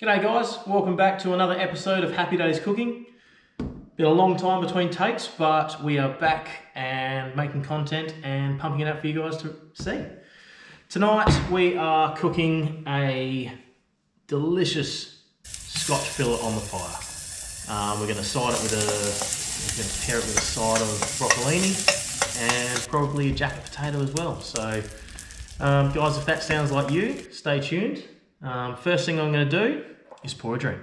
G'day guys, welcome back to another episode of Happy Days Cooking. Been a long time between takes, but we are back and making content and pumping it out for you guys to see. Tonight we are cooking a delicious scotch fillet on the fire. We're going to pair it with a side of brocollini and probably a jacket potato as well. So guys, if that sounds like you, stay tuned. First thing I'm going to do is pour a drink.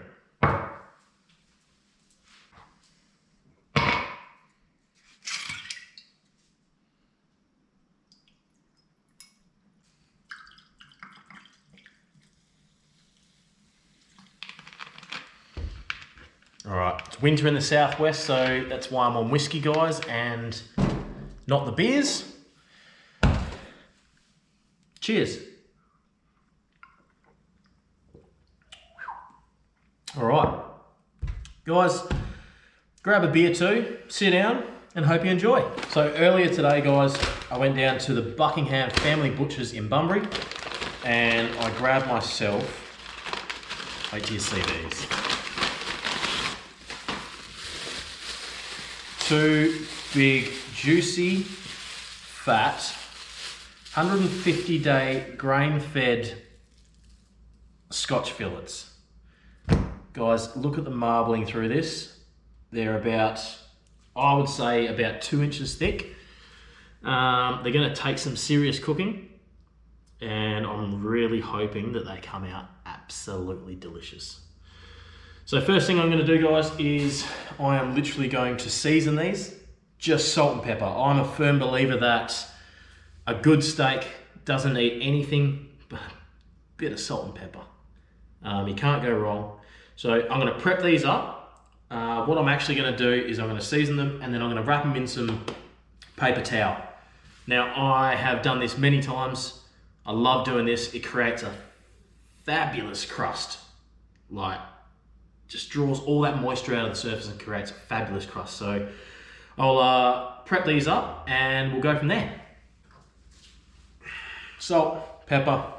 Alright, it's winter in the southwest, so that's why I'm on whiskey, guys, and not the beers. Cheers. Alright, guys, grab a beer too, sit down, and hope you enjoy. So earlier today, guys, I went down to the Buckingham Family Butchers in Bunbury, and I grabbed myself, wait till you see these, 2 big, juicy, fat, 150-day grain-fed scotch fillets. Guys, look at the marbling through this. They're about, I would say, about 2 inches thick. They're going to take some serious cooking, and I'm really hoping that they come out absolutely delicious. So first thing I'm going to do, guys, is I am literally going to season these, just salt and pepper. I'm a firm believer that a good steak doesn't need anything but a bit of salt and pepper. You can't go wrong. So I'm going to prep these up. What I'm actually going to do is I'm going to season them, and then I'm going to wrap them in some paper towel. Now, I have done this many times. I love doing this. It creates a fabulous crust. Like, just draws all that moisture out of the surface and creates a fabulous crust. So I'll prep these up and we'll go from there. Salt, pepper.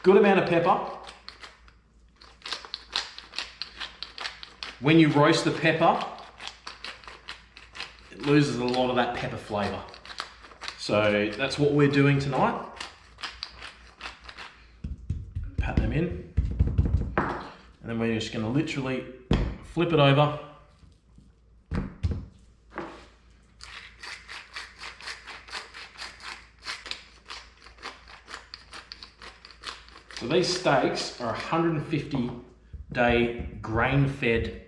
Good amount of pepper. When you roast the pepper, it loses a lot of that pepper flavour. So that's what we're doing tonight. Pat them in. And then we're just going to literally flip it over. So these steaks are 150-day grain-fed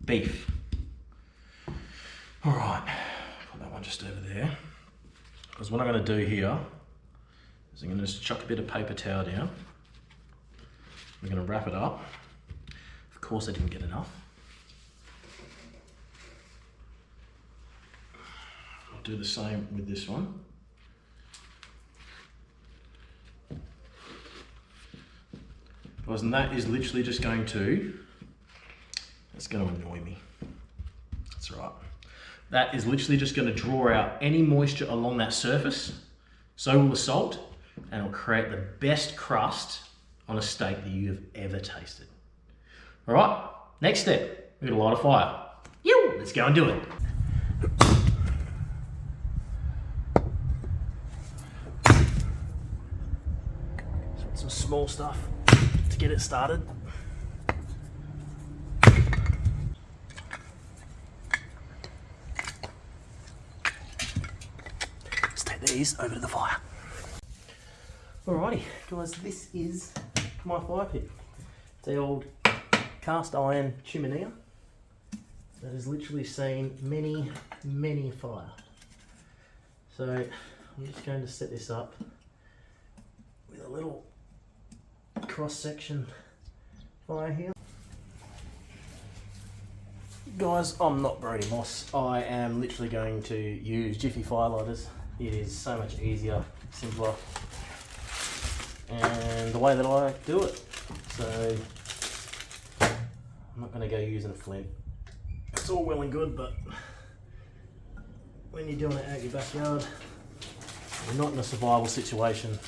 beef. All right, put that one just over there. Because what I'm going to do here is I'm going to just chuck a bit of paper towel down. We're going to wrap it up. Of course I didn't get enough. I'll do the same with this one. And that is literally just going to, that's going to annoy me. That's right. That is literally just going to draw out any moisture along that surface. So will the salt, and it'll create the best crust on a steak that you have ever tasted. All right, next step, we're going to light a fire. Let's go and do it. Some small stuff to get it started. Let's take these over to the fire. Alrighty, guys, this is my fire pit. It's the old cast iron chimney that has literally seen many, many fire. So I'm just going to set this up with a little cross-section fire here. Guys, I'm not Brody Moss. I am literally going to use Jiffy Firelighters. It is so much easier, simpler, and the way that I do it. So I'm not going to go using a flint. It's all well and good, but when you're doing it out your backyard, We're not in a survival situation.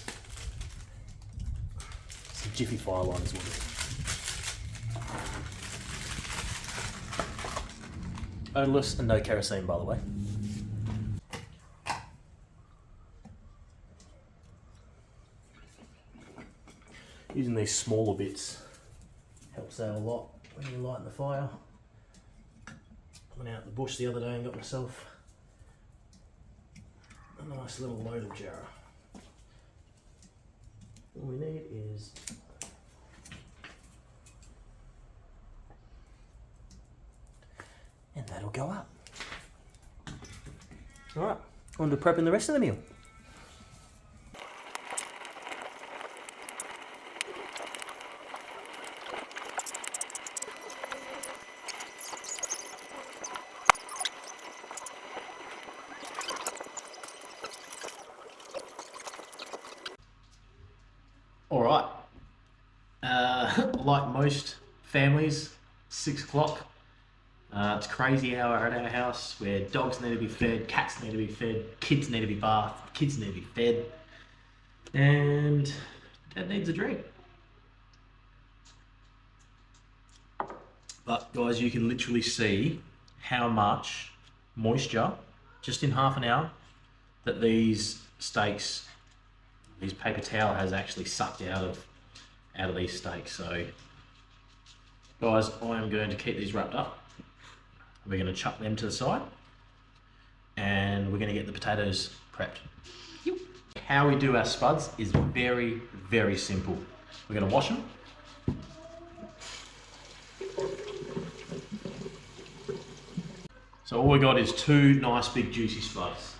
It's a jiffy fire line is what it is. Odorless and no kerosene, by the way. Using these smaller bits helps out a lot when you're lighting the fire. I went out in the bush the other day and got myself a nice little loaded jar. All we need is and that'll go up. Alright, on to prepping the rest of the meal. Alright, like most families, 6 o'clock. It's crazy hour at our house where dogs need to be fed, cats need to be fed, kids need to be bathed, kids need to be fed, and Dad needs a drink. But guys, you can literally see how much moisture, just in half an hour, that these steaks, this paper towel has actually sucked out of these steaks. So guys, I am going to keep these wrapped up. We're going to chuck them to the side and we're going to get the potatoes prepped. How we do our spuds is very, very simple. We're going to wash them. So all we got is 2 nice big juicy spuds.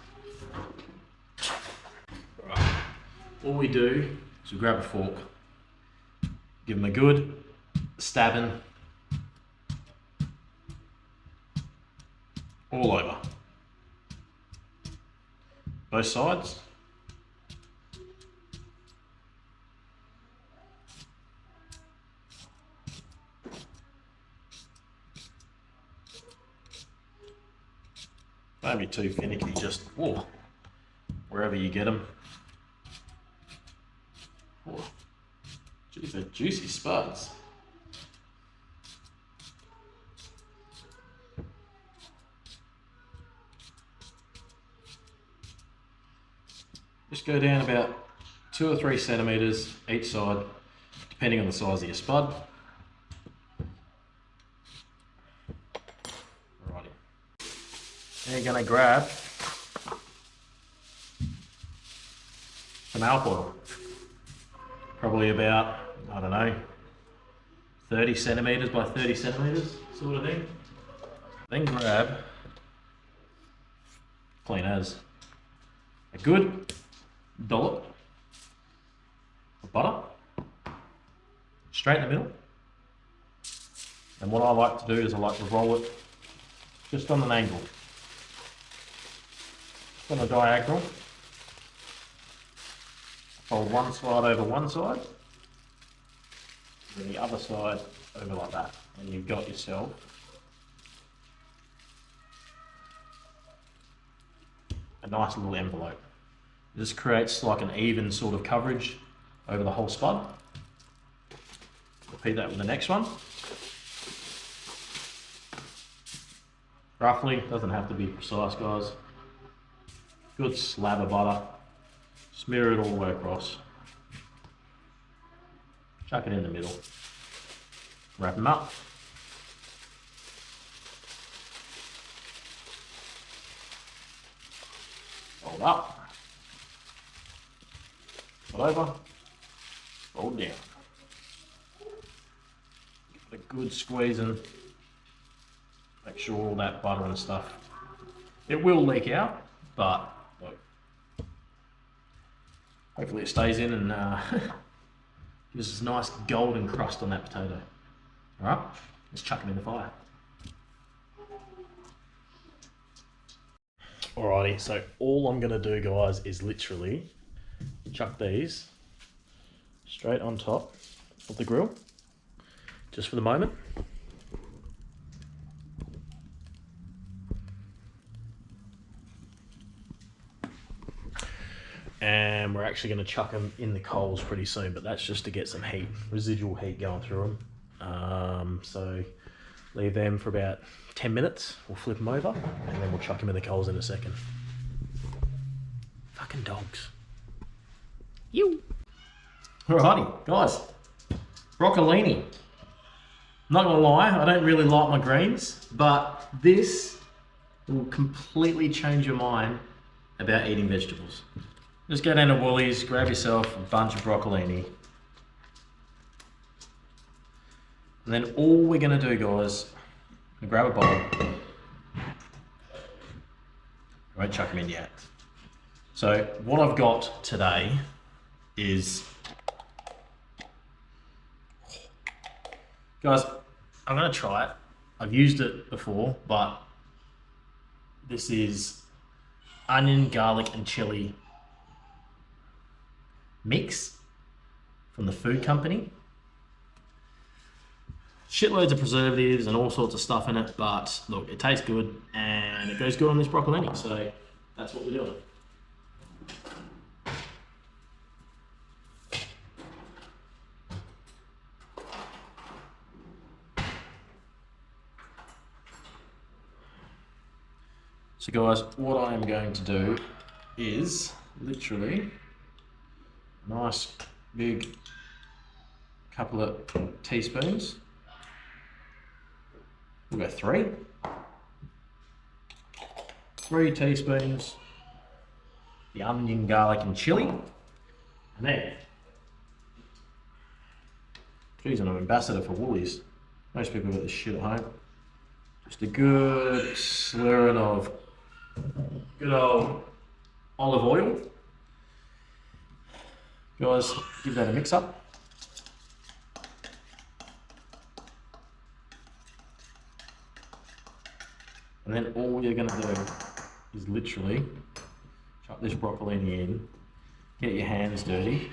Right. All we do is we grab a fork, give them a good stabbing all over, both sides. Don't be too finicky, just wherever you get them. Geez, they're juicy spuds. Just go down about 2 or 3 centimeters each side, depending on the size of your spud. Alrighty. Now you're going to grab some alcohol, probably about, I don't know, 30 centimeters by 30 centimeters sort of thing. Then grab, clean as, a good dollop of butter, straight in the middle. And what I like to do is I like to roll it just on an angle, on a diagonal. Fold one side over one side, and the other side over like that, and you've got yourself a nice little envelope. This creates like an even sort of coverage over the whole spud. Repeat that with the next one. Roughly, doesn't have to be precise, guys. Good slab of butter. Smear it all the way across. Chuck it in the middle. Wrap them up. Fold up. Fold over. Fold down. Give it a good squeeze and make sure all that butter and stuff. It will leak out, but look, hopefully it stays in and gives us a nice golden crust on that potato. Alright, let's chuck them in the fire. Alrighty, so all I'm going to do, guys, is literally chuck these straight on top of the grill, just for the moment. and we're actually going to chuck them in the coals pretty soon, but that's just to get some heat, residual heat going through them. So leave them for about 10 minutes, we'll flip them over, and then we'll chuck them in the coals in a second. Fucking dogs. You. Alrighty, guys. Brocollini. Not gonna lie, I don't really like my greens, but this will completely change your mind about eating vegetables. Just go down to Woolies, grab yourself a bunch of brocollini. And then all we're gonna do, guys, grab a bowl. I won't chuck them in yet. So what I've got today is, guys, I'm gonna try it. I've used it before, but this is onion, garlic, and chili mix from the food company. Shitloads of preservatives and all sorts of stuff in it, but look, it tastes good and it goes good on this broccoli, so that's what we're doing. So guys, what I am going to do is literally a nice big couple of teaspoons. We'll go 3 teaspoons, the onion, garlic, and chili. And then, geez, I'm an ambassador for Woolies. Most people got this shit at home. Just a good slurring of good old olive oil. Guys, give that a mix up. And then all you're gonna do is literally chuck this broccoli in, get your hands dirty,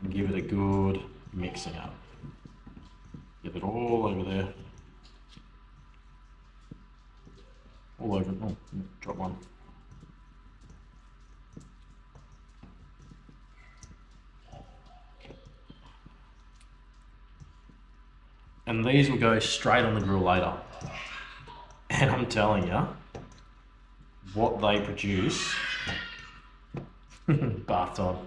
and give it a good mixing up. Get it all over there. All over it. Oh, drop one. And these will go straight on the grill later. And I'm telling you, what they produce, bath time.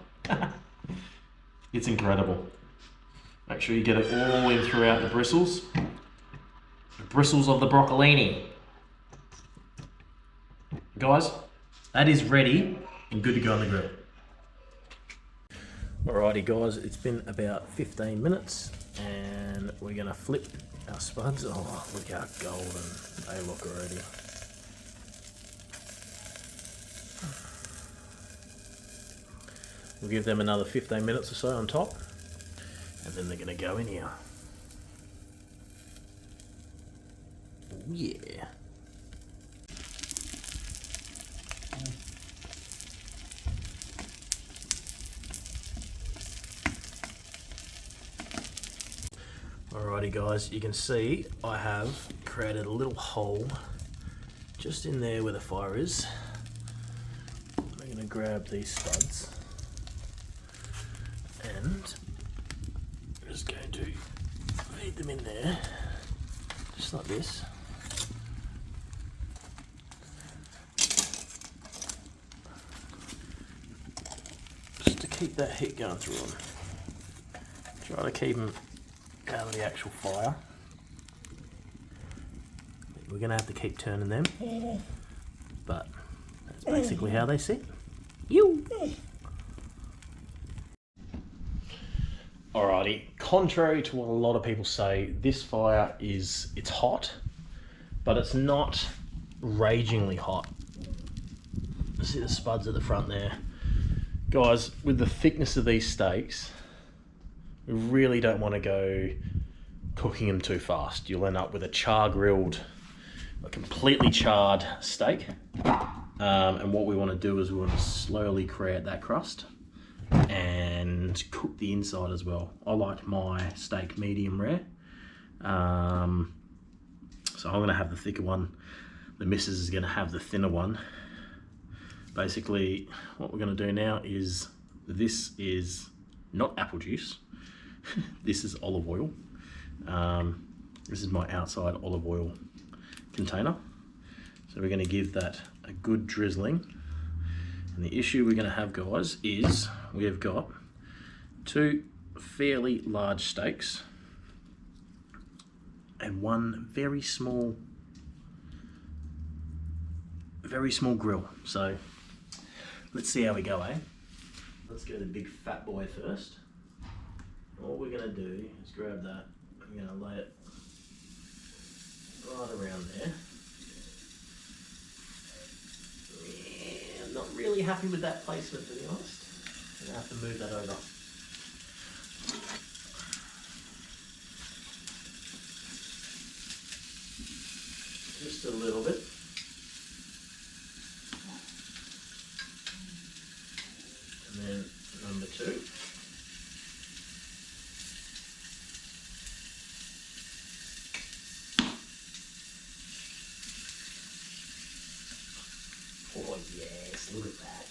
It's incredible. Make sure you get it all in throughout the bristles. The bristles of the broccoli. Guys, that is ready and good to go on the grill. Alrighty guys, it's been about 15 minutes and we're gonna flip our spuds. Oh, look how golden they look already. We'll give them another 15 minutes or so on top and then they're gonna go in here. Oh yeah. Alrighty guys, you can see I have created a little hole just in there where the fire is. I'm going to grab these studs and I'm just going to feed them in there, just like this. Just to keep that heat going through them. Try to keep them out of the actual fire. We're going to have to keep turning them, but that's basically how they sit. Alrighty, contrary to what a lot of people say, this fire it's hot, but it's not ragingly hot. See the spuds at the front there. Guys, with the thickness of these steaks, we really don't want to go cooking them too fast. You'll end up with a a completely charred steak. And what we want to do is we want to slowly create that crust and cook the inside as well. I like my steak medium rare. So I'm going to have the thicker one. The missus is going to have the thinner one. Basically, what we're going to do now is, this is not apple juice. This is olive oil. This is my outside olive oil container. So we're going to give that a good drizzling. And the issue we're going to have, guys, is we have got 2 fairly large steaks and 1 very small grill. So let's see how we go, eh? Let's go to the big fat boy first. All we're going to do is grab that. I'm going to lay it right around there. Yeah, I'm not really happy with that placement, to be honest. I'm going to have to move that over. Just a little bit. And then number 2. Oh yes, look at that.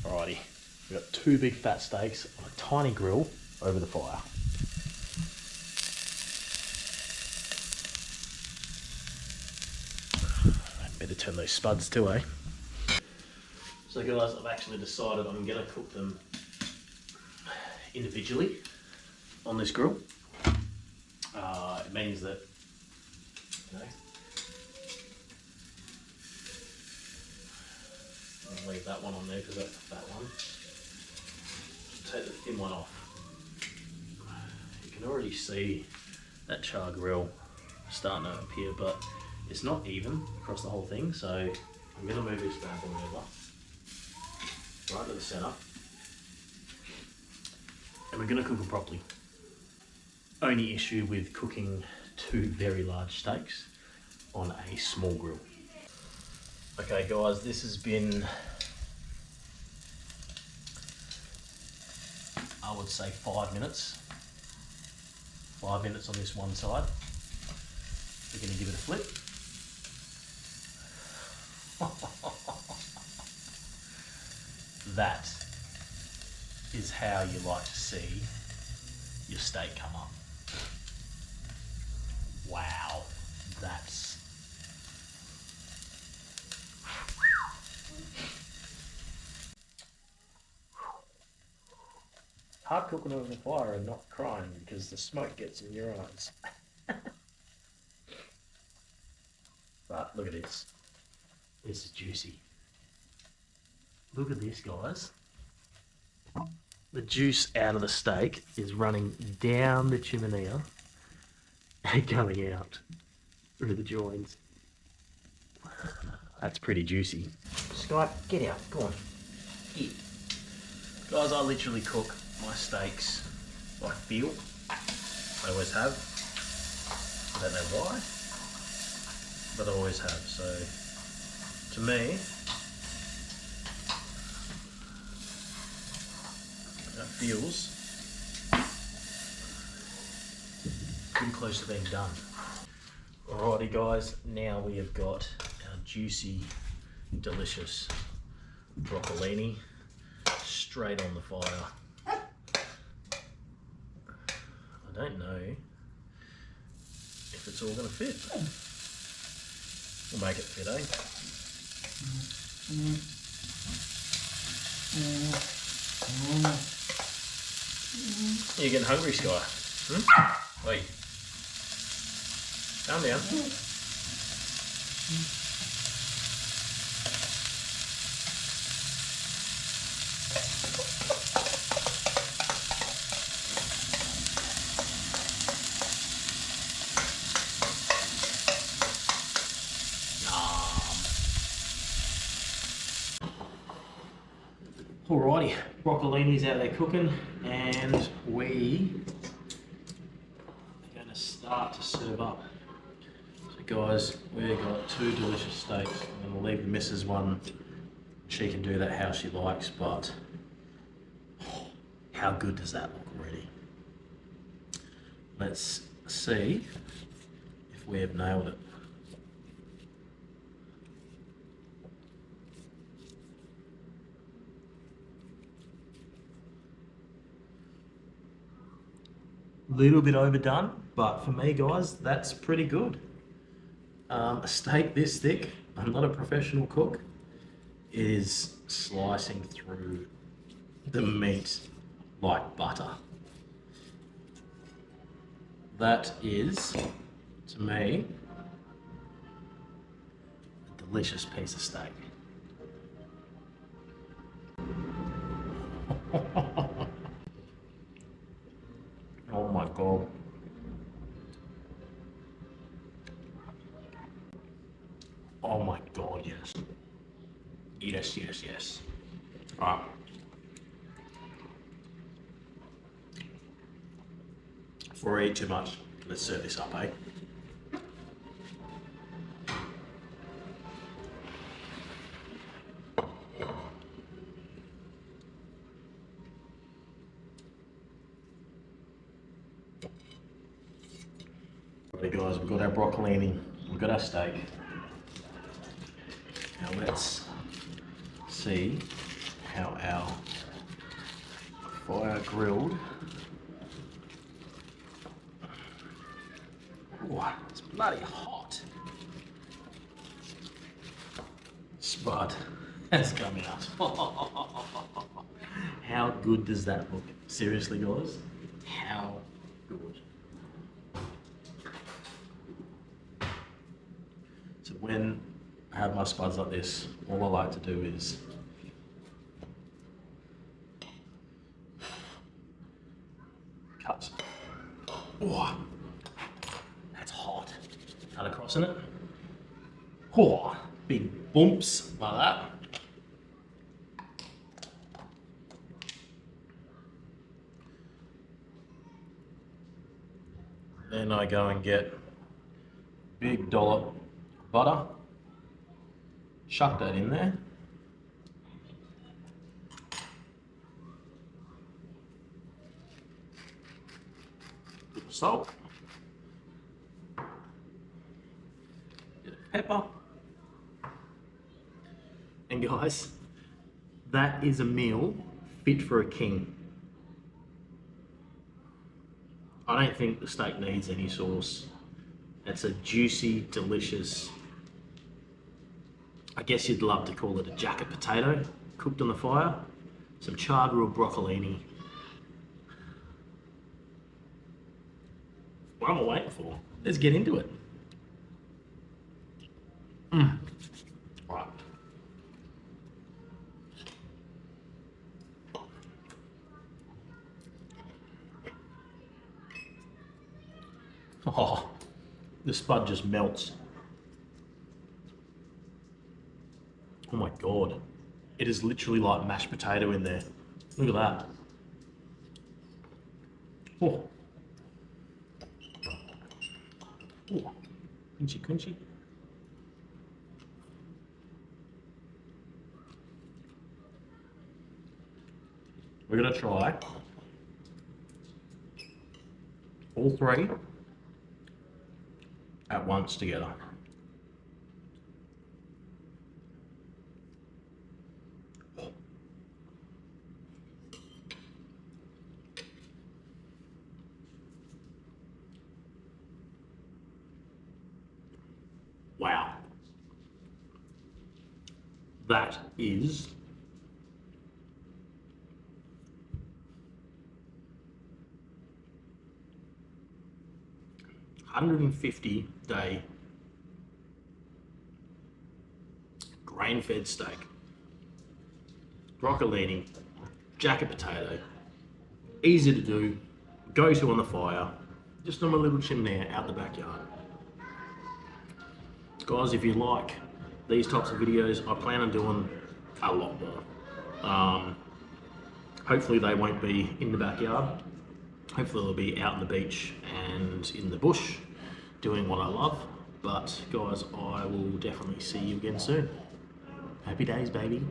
Alrighty, we've got 2 big fat steaks on a tiny grill over the fire. Better turn those spuds too, eh? So guys, I've actually decided I'm going to cook them individually on this grill. It means that, you know, I'll leave that one on there because that's the fat one. Take the thin one off. You can already see that char grill starting to appear, but it's not even across the whole thing, so I'm going to move this bad boy over right to the centre, and we're going to cook them properly. Only issue with cooking 2 very large steaks on a small grill. Okay guys, this has been, I would say 5 minutes. 5 minutes on this one side. We're going to give it a flip. That is how you like to see your steak come up. Wow, that's... Hard cooking over the fire and not crying because the smoke gets in your eyes. But look at this. This is juicy. Look at this, guys. The juice out of the steak is running down the chimney and coming out through the joins. That's pretty juicy. Skype, get out. Go on. Here. Guys, I literally cook my steaks by feel. I always have. I don't know why, but I always have. So, to me, that feels pretty close to being done. Alrighty guys, now we have got our juicy, delicious brocollini straight on the fire. I don't know if it's all going to fit. We'll make it fit, eh? You're getting hungry, Sky? Wait. Calm down. Alrighty, broccolinis out there cooking, and we are going to start to serve up. So guys, we've got 2 delicious steaks. I'm going to leave the missus one. She can do that how she likes, but how good does that look already? Let's see if we have nailed it. little bit overdone, but for me, guys, that's pretty good. A steak this thick, I'm not a professional cook, is slicing through the meat like butter. That is, to me, a delicious piece of steak. Oh my God. Oh my God, yes. Yes, yes, yes. All right. Before I eat too much, let's serve this up, eh? Okay guys, we've got our brocollini, we've got our steak. Now let's see how our fire grilled. Oh, it's bloody hot. Spud has come out. How good does that look? Seriously guys, how good. So when I have my spuds like this, all I like to do is cut. Oh, that's hot. Cut across in it. Oh, big bumps like that. Then I go and get a big dollop of butter. Chuck that in there. Bit of salt. Bit of pepper. And guys, that is a meal fit for a king. I don't think the steak needs any sauce. It's a juicy, delicious, I guess you'd love to call it a jacket potato, cooked on the fire, some charred raw brocollini. What am I waiting for? Let's get into it. Right. Oh, the spud just melts. Oh my God. It is literally like mashed potato in there. Look at that. Oh. Oh. Crunchy, crunchy. We're gonna try all three at once together. Wow. That is $150-day grain-fed steak, brocollini, jacket potato, easy to do, go to on the fire, just on a little chimney out the backyard. Guys, if you like these types of videos, I plan on doing a lot more. Hopefully they won't be in the backyard. Hopefully they'll be out on the beach and in the bush doing what I love. But guys, I will definitely see you again soon. Happy days, baby.